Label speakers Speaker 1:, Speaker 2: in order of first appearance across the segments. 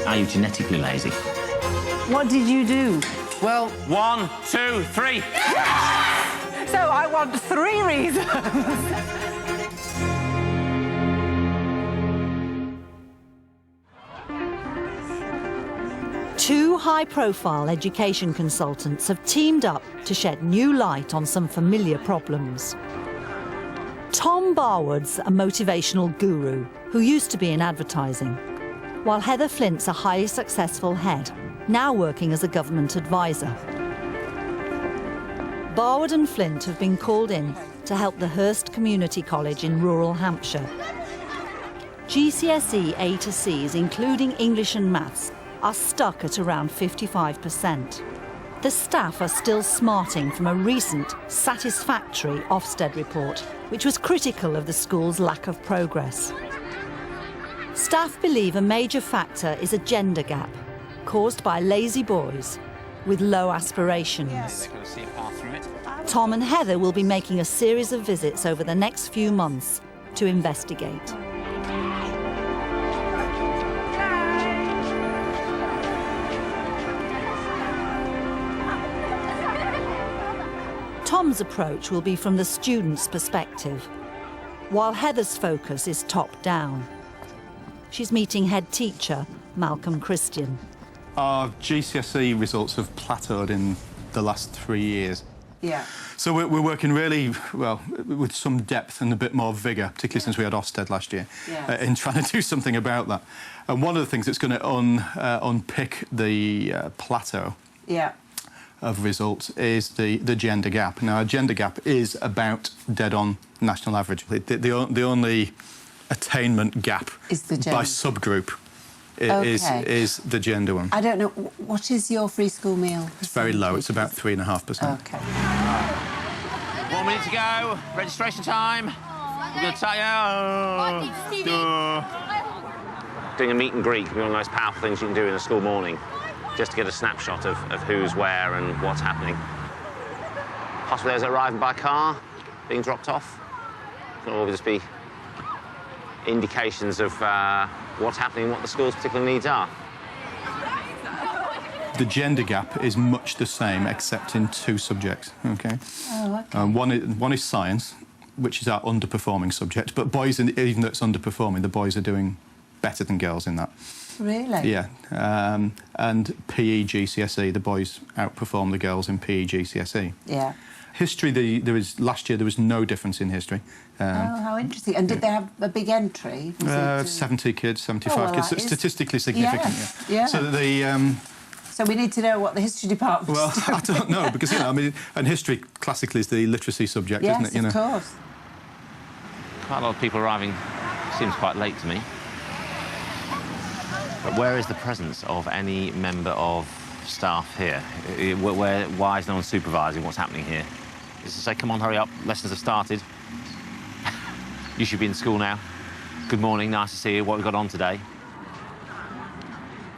Speaker 1: Are you genetically lazy?
Speaker 2: What did you do?
Speaker 1: Well, 1, 2, 3.
Speaker 2: So I want 3 reasons. Two high-profile education consultants have teamed up to shed new light on some familiar problems. Tom Barwood's a motivational guru who used to be in advertising, while Heather Flint's a highly successful head, now working as a government advisor. Barwood and Flint have been called in to help the Hurst Community College in rural Hampshire. GCSE A to C's, including English and Maths, are stuck at around 55%. The staff are still smarting from a recent satisfactory Ofsted report, which was critical of the school's lack of progress. Staff believe a major factor is a gender gap, caused by lazy boys with low aspirations. Tom and Heather will be making a series of visits over the next few months to investigate. Tom's approach will be from the student's perspective, while Heather's focus is top-down. She's meeting head teacher Malcolm Christian.
Speaker 3: Our GCSE results have plateaued in the last 3 years.
Speaker 2: Yeah.
Speaker 3: So we're working really, well, with some depth and a bit more vigour, particularly since we had Ofsted last year, in trying to do something about that. And one of the things that's going to unpick the plateau of results is the gender gap. Now, a gender gap is about dead-on national average. The only attainment gap
Speaker 2: is the
Speaker 3: by subgroup is the gender one.
Speaker 2: I don't know, what is your free school meal?
Speaker 3: It's very low, it's about 3.5%.
Speaker 2: OK.
Speaker 1: 1 minute to go, registration time. We're going to tell you... Doing a meet and greet can be one of the most powerful things you can do in a school morning, just to get a snapshot of who's where and what's happening. Possibly those arriving by car, being dropped off. It can all just be indications of what's happening, what the school's particular needs are.
Speaker 3: The gender gap is much the same, except in 2 subjects, OK?
Speaker 2: Oh, OK.
Speaker 3: One is science, which is our underperforming subject, but boys, even though it's underperforming, the boys are doing better than girls in that.
Speaker 2: Really?
Speaker 3: Yeah. And PE GCSE, the boys outperform the girls in PE GCSE.
Speaker 2: Yeah.
Speaker 3: History, last year there was no difference in history.
Speaker 2: Oh, how interesting. And did they have a big entry?
Speaker 3: 70 kids, 75 kids, so statistically significant.
Speaker 2: Yeah.
Speaker 3: So that
Speaker 2: So we need to know what the history department
Speaker 3: Well, I don't know, because, you know, I mean, and history classically is the literacy subject, isn't it?
Speaker 2: Yes, of course.
Speaker 1: Quite a lot of people arriving. Seems quite late to me. But where is the presence of any member of staff here? Why is no one supervising what's happening here? Is to say, come on, hurry up, lessons have started. You should be in school now. Good morning, nice to see you. What have we got on today?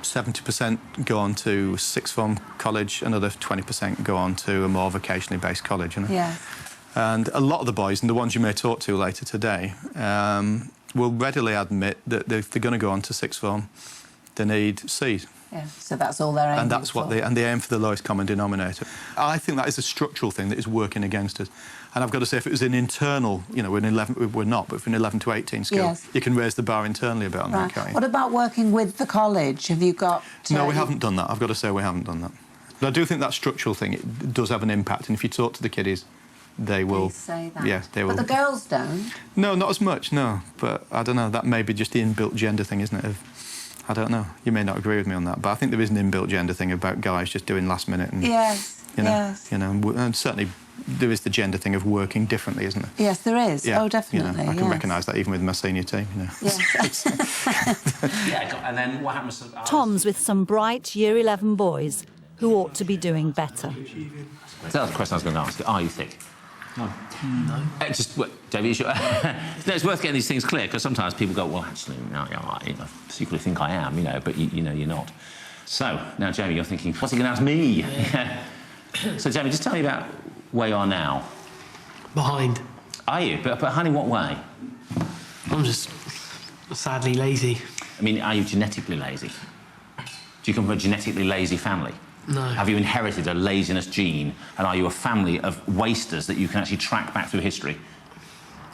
Speaker 3: 70% go on to sixth form college, another 20% go on to a more vocationally based college, you know?
Speaker 2: Yeah.
Speaker 3: And a lot of the boys, and the ones you may talk to later today, will readily admit that if they're going to go on to sixth form, they need C's.
Speaker 2: Yeah, so that's all they're aiming for.
Speaker 3: And that's what they aim for, the lowest common denominator. I think that is a structural thing that is working against us. And I've got to say, if it was an internal, you know, we're not, but if we're in 11 to 18 school, you can raise the bar internally a bit on that, can't you?
Speaker 2: What about working with the college? Have you got...
Speaker 3: No, we haven't done that. I've got to say we haven't done that. But I do think that structural thing, it does have an impact. And if you talk to the kiddies, they will...
Speaker 2: They say that.
Speaker 3: Yeah, they will.
Speaker 2: But the girls don't?
Speaker 3: No, not as much, no. But I don't know, that may be just the inbuilt gender thing, isn't it? I don't know. You may not agree with me on that, but I think there is an inbuilt gender thing about guys just doing last minute. And,
Speaker 2: yes,
Speaker 3: you know,
Speaker 2: yes.
Speaker 3: You know, and certainly there is the gender thing of working differently, isn't there?
Speaker 2: Yes, there is.
Speaker 3: Yeah,
Speaker 2: oh, definitely.
Speaker 3: You know, I can recognise that even with my senior team, you know.
Speaker 2: Yes.
Speaker 1: Yeah, and then what happens...
Speaker 2: Tom's with some bright Year 11 boys who ought to be doing better.
Speaker 1: That's the question I was going to ask. Are you thick? No. Just, David, you sure? No, it's worth getting these things clear, because sometimes people go, well, actually, no, I secretly think I am, you know, but, you know, you're not. So, now, Jamie, you're thinking, what's he going to ask me? Yeah. So, Jamie, just tell me about where you are now.
Speaker 4: Behind.
Speaker 1: Are you? But behind in what way?
Speaker 4: I'm just sadly lazy.
Speaker 1: I mean, are you genetically lazy? Do you come from a genetically lazy family?
Speaker 4: No.
Speaker 1: Have you inherited a laziness gene, and are you a family of wasters that you can actually track back through history?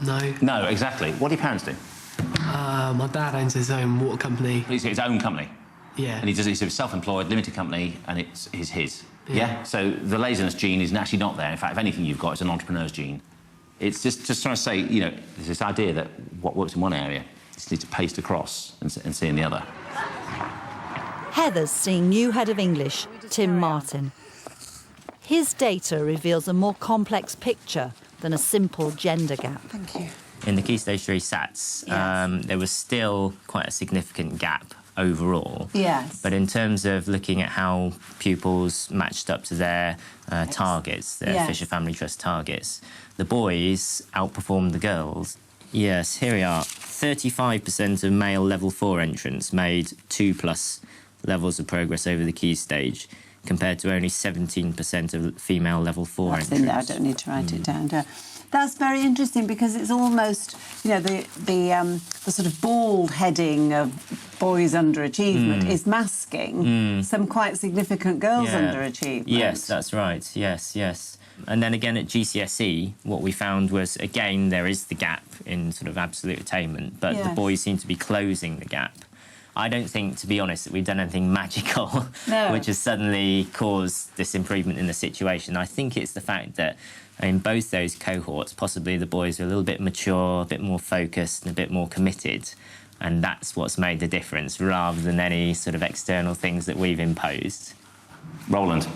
Speaker 4: No.
Speaker 1: No, exactly. What do your parents do?
Speaker 4: My dad owns his own water company.
Speaker 1: It's his own company?
Speaker 4: Yeah.
Speaker 1: And he's a self-employed, limited company, and it's his. Yeah? So the laziness gene is actually not there. In fact, if anything you've got, it's an entrepreneur's gene. It's just trying to say, you know, there's this idea that what works in one area just needs to paste across and see in the other.
Speaker 2: Heather's seeing new head of English, Tim Martin. His data reveals a more complex picture than a simple gender gap.
Speaker 5: Thank you.
Speaker 6: In the Key Stage 3 SATs,
Speaker 5: Yes.
Speaker 6: there was still quite a significant gap overall.
Speaker 5: Yes.
Speaker 6: But in terms of looking at how pupils matched up to their targets, their
Speaker 5: Yes.
Speaker 6: Fisher Family Trust targets, the boys outperformed the girls. Yes, here we are. 35% of male level 4 entrants made 2+ levels of progress over the Key Stage, compared to only 17% of female level 4
Speaker 5: That's in there. I
Speaker 6: entrants.
Speaker 5: don't need to write it down. That's very interesting because it's almost, you know, the sort of bald heading of boys' underachievement is masking some quite significant girls'
Speaker 6: Yeah.
Speaker 5: underachievement.
Speaker 6: Yes, that's right. Yes. And then again at GCSE, what we found was, again, there is the gap in sort of absolute attainment, but the
Speaker 5: Yes.
Speaker 6: boys seem to be closing the gap. I don't think, to be honest, that we've done anything magical
Speaker 5: No.
Speaker 6: which has suddenly caused this improvement in the situation. I think it's the fact that in both those cohorts, possibly the boys are a little bit mature, a bit more focused and a bit more committed, and that's what's made the difference, rather than any sort of external things that we've imposed.
Speaker 1: Roland,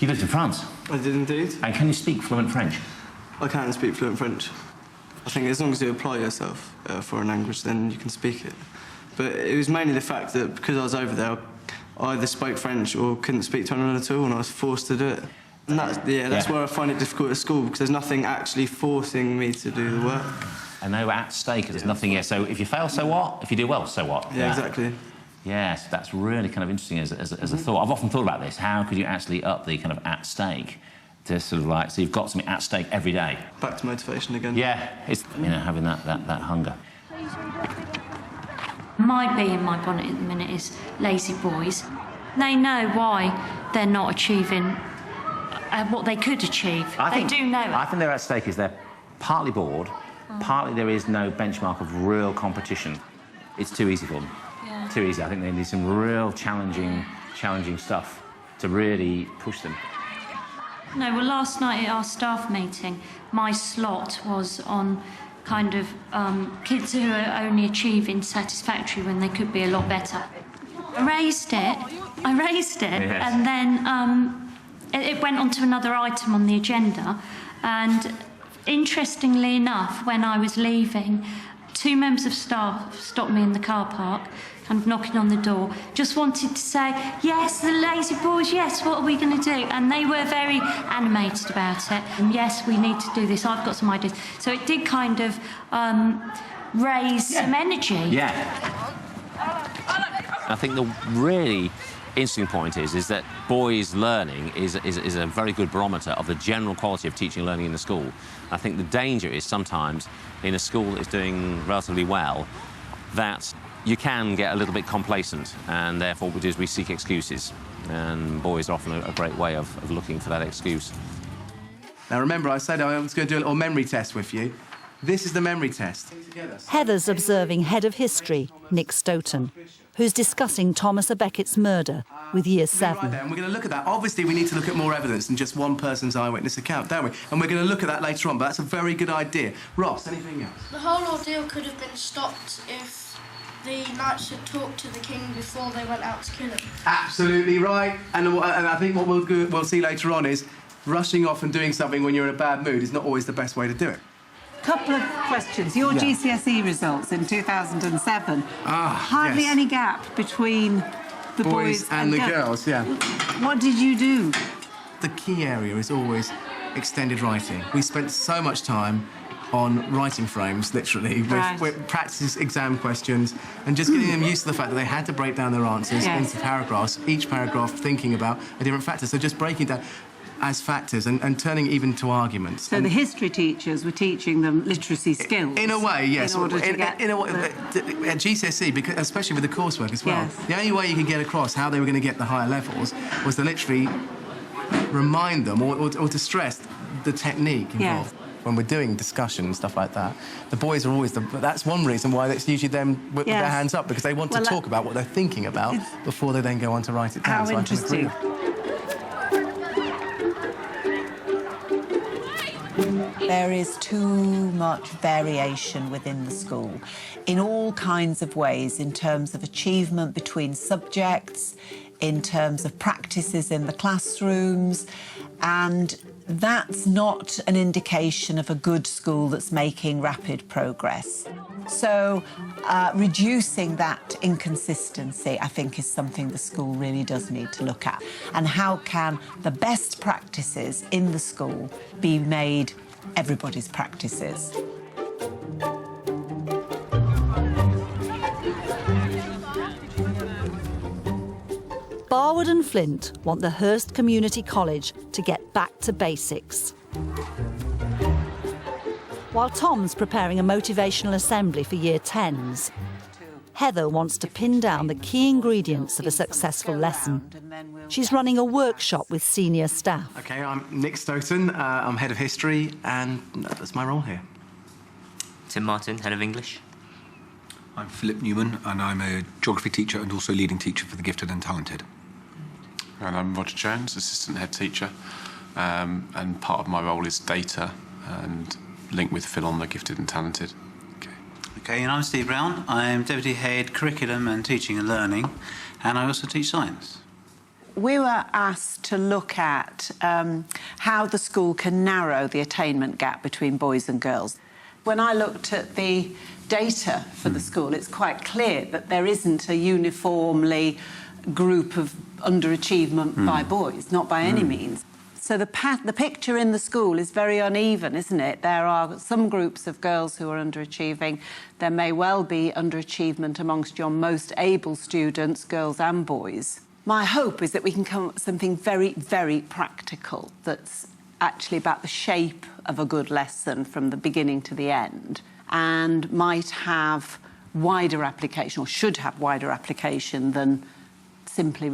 Speaker 1: you lived in France,
Speaker 7: I did indeed.
Speaker 1: and can you speak fluent French?
Speaker 7: I can speak fluent French. I think as long as you apply yourself for a language, then you can speak it. But it was mainly the fact that because I was over there, I either spoke French or couldn't speak to anyone at all, and I was forced to do it. And that's where I find it difficult at school, because there's nothing actually forcing me to do the work.
Speaker 1: And they were at stake, there's nothing here. So if you fail, so what? If you do well, so what?
Speaker 7: Yeah, exactly.
Speaker 1: Yes, that's really kind of interesting as a thought. I've often thought about this. How could you actually up the kind of at stake to sort of like, so you've got something at stake every day?
Speaker 7: Back to motivation again.
Speaker 1: Yeah, it's, you know, having that hunger.
Speaker 8: My bee in my bonnet at the minute is lazy boys. They know why they're not achieving what they could achieve. They do know it.
Speaker 1: I think they're at stake is they're partly bored, partly there is no benchmark of real competition. It's too easy for them.
Speaker 8: Yeah.
Speaker 1: Too easy. I think they need some real challenging stuff to really push them.
Speaker 8: No, well, last night at our staff meeting, my slot was on kind of kids who are only achieving satisfactory when they could be a lot better. I raised it,
Speaker 1: Yes.
Speaker 8: and then it went on to another item on the agenda, and interestingly enough, when I was leaving, 2 members of staff stopped me in the car park, kind of knocking on the door, just wanted to say, yes, the lazy boys, yes, what are we going to do? And they were very animated about it. And yes, we need to do this, I've got some ideas. So it did kind of raise some energy.
Speaker 1: Yeah. I think the really interesting point is that boys' learning is a very good barometer of the general quality of teaching and learning in the school. I think the danger is sometimes in a school that is doing relatively well that you can get a little bit complacent, and therefore what we do is we seek excuses, and boys are often a great way of looking for that excuse.
Speaker 9: Now remember, I said I was going to do a little memory test with you. This is the memory test.
Speaker 2: Heather's observing head of history, Nick Stoughton, who's discussing Thomas à Becket's murder with Year 7.
Speaker 9: Right there, and we're going to look at that. Obviously, we need to look at more evidence than just one person's eyewitness account, don't we? And we're going to look at that later on, but that's a very good idea. Ross, anything else?
Speaker 10: The whole ordeal could have been stopped if the knights had talked to the king before they went out to kill him.
Speaker 9: Absolutely right. And I think what we'll see later on is rushing off and doing something when you're in a bad mood is not always the best way to do it.
Speaker 5: Couple of questions. Your GCSE results in 2007. Hardly
Speaker 9: yes.
Speaker 5: any gap between the boys
Speaker 9: and the girls, yeah.
Speaker 5: What did you do?
Speaker 9: The key area is always extended writing. We spent so much time on writing frames, literally, with practice exam questions, and just getting them used to the fact that they had to break down their answers into paragraphs, each paragraph thinking about a different factor. So just breaking down. as factors and turning even to arguments.
Speaker 5: So the history teachers were teaching them literacy skills.
Speaker 9: In a way, yes.
Speaker 5: In order to get
Speaker 9: in a way, at GCSE, because, especially with the coursework as well,
Speaker 5: Yes.
Speaker 9: the only way you could get across how they were going to get the higher levels was to literally remind them or to stress the technique involved.
Speaker 5: Yes.
Speaker 9: When we're doing discussion and stuff like that, the boys are always that's one reason why it's usually them with their hands up, because they want to talk about what they're thinking about before they then go on to write it down.
Speaker 5: How
Speaker 9: So
Speaker 5: interesting.
Speaker 11: There is too much variation within the school in all kinds of ways, in terms of achievement between subjects, in terms of practices in the classrooms, and that's not an indication of a good school that's making rapid progress. So reducing that inconsistency, I think, is something the school really does need to look at. And how can the best practices in the school be made everybody's practices?
Speaker 2: Barwood and Flint want the Hurst Community College to get back to basics. While Tom's preparing a motivational assembly for Year 10s, Heather wants to pin down the key ingredients of a successful lesson. She's running a workshop with senior staff.
Speaker 9: OK, I'm Nick Stoughton. I'm Head of History, and that's my role here.
Speaker 6: Tim Martin, Head of English.
Speaker 12: I'm Philip Newman, and I'm a geography teacher and also leading teacher for the gifted and talented.
Speaker 13: And I'm Roger Jones, assistant head teacher, and part of my role is data and linked with Phil on the gifted and talented.
Speaker 14: Okay, and I'm Steve Brown. I'm Deputy Head Curriculum and Teaching and Learning, and I also teach science.
Speaker 5: We were asked to look at how the school can narrow the attainment gap between boys and girls. When I looked at the data for the school, it's quite clear that there isn't a uniformly group of underachievement by boys, not by any means. So the picture in the school is very uneven, isn't it? There are some groups of girls who are underachieving. There may well be underachievement amongst your most able students, girls and boys. My hope is that we can come up with something very, very practical that's actually about the shape of a good lesson from the beginning to the end, and might have wider application, or should have wider application than simply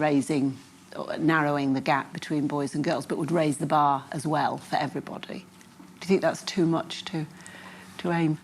Speaker 5: narrowing the gap between boys and girls, but would raise the bar as well for everybody. Do you think that's too much to aim?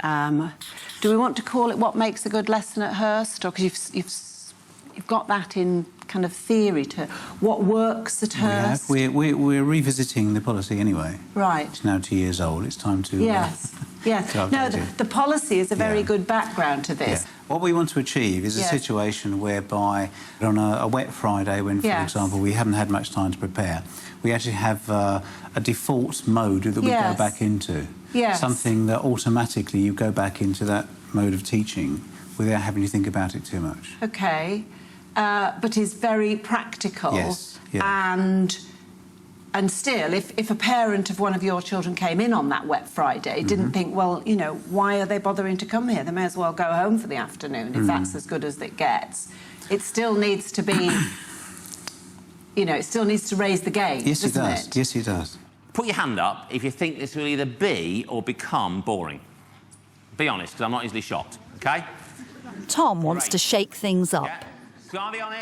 Speaker 5: Do we want to call it what makes a good lesson at Hurst? Or because you've got that in kind of theory to what works at Hurst?
Speaker 14: We're revisiting the policy anyway.
Speaker 5: Right.
Speaker 14: It's now 2 years old. It's time to...
Speaker 5: Yes, yes. No, the policy is a very good background to this.
Speaker 14: Yeah. What we want to achieve is a situation whereby on a wet Friday, when, for example, we haven't had much time to prepare, we actually have a default mode that we go back into.
Speaker 5: Yes.
Speaker 14: Something that automatically you go back into that mode of teaching without having to think about it too much.
Speaker 5: OK. But is very practical.
Speaker 14: Yes. Yeah.
Speaker 5: And still, if a parent of one of your children came in on that wet Friday, didn't think, well, you know, why are they bothering to come here? They may as well go home for the afternoon if that's as good as it gets. It still needs to be, you know, it still needs to raise the game,
Speaker 14: yes, it does.
Speaker 5: it?
Speaker 14: Yes, it does.
Speaker 1: Put your hand up if you think this will either be or become boring. Be honest, because I'm not easily shocked, OK?
Speaker 2: Tom wants to shake things up.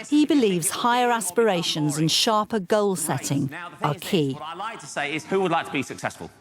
Speaker 2: He believes higher aspirations and sharper goal setting are key.
Speaker 1: What I like to say is, who would like to be successful?